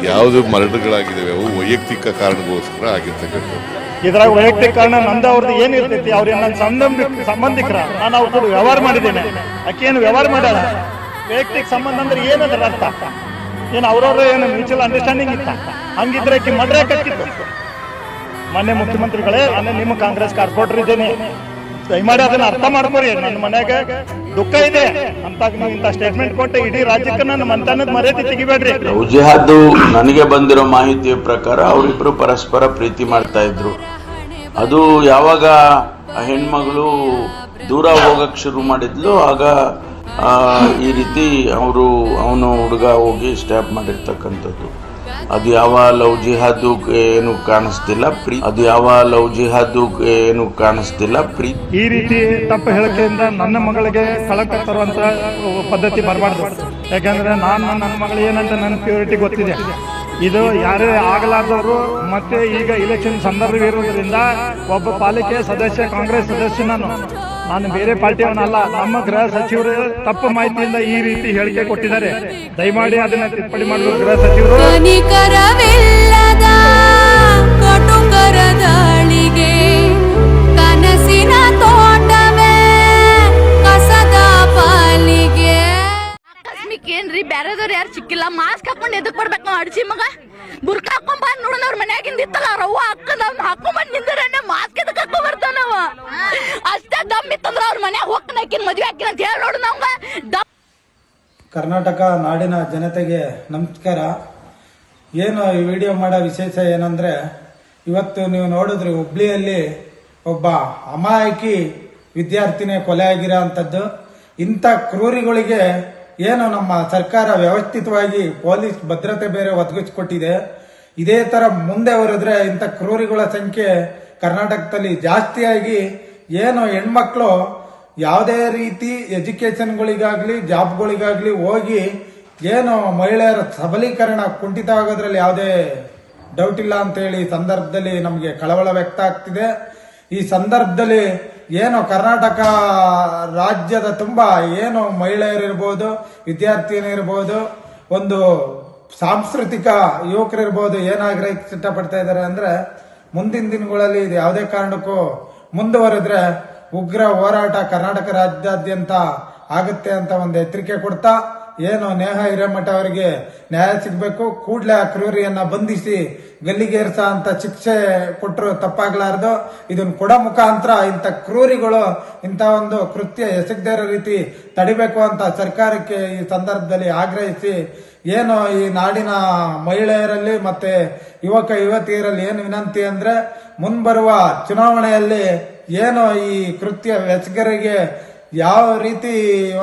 ಯಾವುದು ಮರಣಗಳಾಗಿದ್ದಾವೆ ಅವು ವೈಯಕ್ತಿಕ ಕಾರಣಗೋಸ್ಕರ ಆಗಿರ್ತಕ್ಕಂಥದ್ದು. ಇದ್ರಾಗ ವೈಯಕ್ತಿಕ ಕಾರಣ ನಂದವ್ರದ್ದು ಏನಿರ್ತೈತಿ, ಅವ್ರೇನು ನನ್ನ ಸಂಬಂಧಿಕರ, ನಾನು ಅವ್ರ ಕೂಡ ವ್ಯವಹಾರ ಮಾಡಿದ್ದೇನೆ, ಆಕೆಯನ್ನು ವ್ಯವಹಾರ ಮಾಡ್ಯಾಳ. ವೈಯಕ್ತಿಕ ಸಂಬಂಧ ಅಂದ್ರೆ ಏನಂದ್ರೆ ಅರ್ಥ ಏನು ಅವ್ರವ್ರ ಏನು ಮ್ಯೂಚುವಲ್ ಅಂಡರ್ಸ್ಟ್ಯಾಂಡಿಂಗ್ ಇತ್ತ, ಹಂಗಿದ್ರೆ ಆಕೆ ಮಡ್ರೆ ಕಟ್ಟಿತ್ತು. ಮೊನ್ನೆ ಮುಖ್ಯಮಂತ್ರಿಗಳೇ, ನಾನು ನಿಮ್ಮ ಕಾಂಗ್ರೆಸ್ ಕಾರ್ಪೊರೇಟರ್ ಇದ್ದೇನೆ, ದಯಮಾಡಿ ಅದನ್ನ ಅರ್ಥ ಮಾಡ್ಕೊರಿ. ನನ್ನ ಮನ್ಯಾಗ ದುಃಖ ಇದೆ ಅಂತ ನೀವು ಇಂಥ ಸ್ಟೇಟ್ಮೆಂಟ್ ಕೊಟ್ಟು ಇಡೀ ರಾಜ್ಯಕ್ಕೆ ನನ್ನ ಮಂತನದ ಮರ್ಯಾದೆ ತೆಗಿಬೇಡ್ರಿ. ಲವ್ ಜಿಹಾದ್ ನನಗೆ ಬಂದಿರೋ ಮಾಹಿತಿಯ ಪ್ರಕಾರ ಅವರಿಬ್ರು ಪರಸ್ಪರ ಪ್ರೀತಿ ಮಾಡ್ತಾ ಇದ್ರು. ಅದು ಯಾವಾಗ ಹೆಣ್ಮಗಳು ದೂರ ಹೋಗಕ್ ಶುರು ಮಾಡಿದ್ಲು ಆಗ ಈ ರೀತಿ ಅವನು ಹುಡುಗ ಹೋಗಿ ಸ್ಟ್ಯಾಪ್ ಮಾಡಿರ್ತಕ್ಕಂಥದ್ದು. ಅದು ಯಾವ ಲವ್ ಜಿಹಾದು ಏನು ಕಾಣಿಸ್ತಿಲ್ಲ, ಅದು ಯಾವ ಲವ್ ಜಿಹಾದು ಏನು ಕಾಣಿಸ್ತಿಲ್ಲ. ಈ ರೀತಿ ತಪ್ಪು ಹೇಳಿಕೆಯಿಂದ ನನ್ನ ಮಗಳಿಗೆ ಕಳಕ ತರುವಂತ ಪದ್ಧತಿ ಬರಬಾರ್ದು. ಯಾಕಂದ್ರೆ ನನ್ನ ಮಗಳು ಏನಂತ ನನ್ನ ಪ್ಯೂರಿಟಿ ಗೊತ್ತಿದೆ. ಇದು ಯಾರೇ ಆಗಲಾರ್ದವರು ಮತ್ತೆ ಈಗ ಇಲೆಕ್ಷನ್ ಸಂದರ್ಭವಿರುವುದರಿಂದ ಒಬ್ಬ ಪಾಲಿಕೆ ಸದಸ್ಯ, ಕಾಂಗ್ರೆಸ್ ಸದಸ್ಯ, ನಾನು ಬೇರೆ ಪಾರ್ಟಿಯವನಲ್ಲ. ನಮ್ಮ ಗೃಹ ಸಚಿವರು ತಪ್ಪು ಮಾಹಿತಿಯಿಂದ ಈ ರೀತಿ ಹೇಳಿಕೆ ಕೊಟ್ಟಿದ್ದಾರೆ. ದಯಮಾಡಿ ಅದನ್ನ ತಿದ್ದುಪಡಿ ಮಾಡಲು ಗೃಹ ಸಚಿವರು. ಕನಸಿನ ತೋಟವೇ ಕಸದ ಪಾಲಿಗೆ. ಆಕಸ್ಮಿಕ ಏನ್ರಿ, ಬ್ಯಾರೆದವ್ರು ಯಾರು ಸಿಕ್ಕಿಲ್ಲ, ಮಾಸ್ಕ್ ಹಾಕೊಂಡು ಎದಕ್ ಬರ್ಬೇಕು? ಅಡ್ಸಿ ಮಗ ಬುರ್ಕ ಹಾಕೊಂಡ್ ಬಂದ್ ನೋಡೋಣ, ಅವ್ರ ಮನ್ಯಾಗಿಂದ ಇತ್ತಲ್ಲ ರವ್ವ ಹಾಕೊಂಡ್ ಹಾಕೊಂಡ್ ನಿಂದ್ರೆ ಮಾಸ್ಕ್ ಎದಕ್ ಹಾಕೊಂಡ್ ಬರ್ತಾವ ನಾವ. ಅಷ್ಟೇ ದಮ್ ಇತ್ತಂದ್ರ ಅವ್ರ ಮನ್ಯಾಗ ಹೋಗ್ತಾನ ಹಾಕಿನ ಮದ್ವೆ ಹಾಕಿನ ಅಂತ ಹೇಳಿ ನೋಡು ನಮ್ಗ. ಕರ್ನಾಟಕ ನಾಡಿನ ಜನತೆಗೆ ನಮಸ್ಕಾರ. ಏನು ಈ ವಿಡಿಯೋ ಮಾಡೋ ವಿಶೇಷ ಏನಂದ್ರೆ, ಇವತ್ತು ನೀವು ನೋಡಿದ್ರಿ ಹುಬ್ಳಿಯಲ್ಲಿ ಒಬ್ಬ ಅಮಾಯಕಿ ವಿದ್ಯಾರ್ಥಿನಿ ಕೊಲೆ ಆಗಿರೋ ಅಂಥದ್ದು. ಇಂಥ ಕ್ರೂರಿಗಳಿಗೆ ಏನು ನಮ್ಮ ಸರ್ಕಾರ ವ್ಯವಸ್ಥಿತವಾಗಿ ಪೊಲೀಸ್ ಭದ್ರತೆ ಬೇರೆ ಒದಗಿಸಿಕೊಟ್ಟಿದೆ. ಇದೇ ತರ ಮುಂದೆ ಹೊರದ್ರೆ ಇಂಥ ಕ್ರೂರಿಗಳ ಸಂಖ್ಯೆ ಕರ್ನಾಟಕದಲ್ಲಿ ಜಾಸ್ತಿಯಾಗಿ ಏನು ಹೆಣ್ಮಕ್ಳು ಯಾವುದೇ ರೀತಿ ಎಜುಕೇಶನ್ಗಳಿಗಾಗ್ಲಿ ಜಾಬ್ಗಳಿಗಾಗ್ಲಿ ಹೋಗಿ ಏನು ಮಹಿಳೆಯರ ಸಬಲೀಕರಣ ಕುಂಠಿತ ಆಗೋದ್ರಲ್ಲಿ ಯಾವುದೇ ಡೌಟ್ ಇಲ್ಲ ಅಂತ ಹೇಳಿ ಈ ಸಂದರ್ಭದಲ್ಲಿ ನಮಗೆ ಕಳವಳ ವ್ಯಕ್ತ ಆಗ್ತಿದೆ. ಈ ಸಂದರ್ಭದಲ್ಲಿ ಏನು ಕರ್ನಾಟಕ ರಾಜ್ಯದ ತುಂಬಾ ಏನು ಮಹಿಳೆಯರಿರ್ಬೋದು, ವಿದ್ಯಾರ್ಥಿನಿರ್ಬೋದು, ಒಂದು ಸಾಂಸ್ಕೃತಿಕ ಯುವಕರಿರ್ಬೋದು ಏನಾಗ್ರಹಿಸಿ ಇಷ್ಟಪಡ್ತಾ ಇದ್ದಾರೆ ಅಂದ್ರೆ, ಮುಂದಿನ ದಿನಗಳಲ್ಲಿ ಇದು ಯಾವುದೇ ಕಾರಣಕ್ಕೂ ಮುಂದುವರೆದ್ರೆ ಉಗ್ರ ಹೋರಾಟ ಕರ್ನಾಟಕ ರಾಜ್ಯಾದ್ಯಂತ ಆಗುತ್ತೆ ಅಂತ ಒಂದು ಎಚ್ಚರಿಕೆ ಕೊಡ್ತಾ, ಏನು ನೇಹಾ ಹಿರೇಮಠ ಅವರಿಗೆ ನ್ಯಾಯ ಸಿಗಬೇಕು, ಕೂಡಲೇ ಆ ಕ್ರೂರಿಯನ್ನ ಬಂಧಿಸಿ ಗಲ್ಲಿಗೇರ್ಸ ಅಂತ ಶಿಕ್ಷೆ ಕೊಟ್ಟರು ತಪ್ಪಾಗ್ಲಾರ್ದು. ಇದನ್ನ ಕೊಡೋ ಮುಖಾಂತರ ಇಂಥ ಕ್ರೂರಿಗಳು ಇಂಥ ಒಂದು ಕೃತ್ಯ ಎಸಗದೇ ಇರೋ ರೀತಿ ತಡಿಬೇಕು ಅಂತ ಸರ್ಕಾರಕ್ಕೆ ಈ ಸಂದರ್ಭದಲ್ಲಿ ಆಗ್ರಹಿಸಿ, ಏನು ಈ ನಾಡಿನ ಮಹಿಳೆಯರಲ್ಲಿ ಮತ್ತೆ ಯುವಕ ಯುವತಿಯರಲ್ಲಿ ಏನು ವಿನಂತಿ ಅಂದ್ರೆ, ಮುಂಬರುವ ಚುನಾವಣೆಯಲ್ಲಿ ಏನು ಈ ಕೃತ್ಯ ಎಸಗರಿಗೆ ಯಾವ ರೀತಿ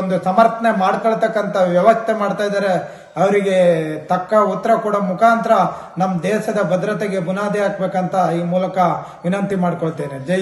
ಒಂದು ಸಮರ್ಥನೆ ಮಾಡ್ಕೊಳ್ತಕ್ಕಂಥ ವ್ಯವಸ್ಥೆ ಮಾಡ್ತಾ ಇದ್ದಾರೆ, ಅವರಿಗೆ ತಕ್ಕ ಉತ್ತರ ಕೊಡೋ ಮುಖಾಂತರ ನಮ್ಮ ದೇಶದ ಭದ್ರತೆಗೆ ಬುನಾದಿ ಹಾಕ್ಬೇಕಂತ ಈ ಮೂಲಕ ವಿನಂತಿ ಮಾಡ್ಕೊಳ್ತೇನೆ. ಜೈ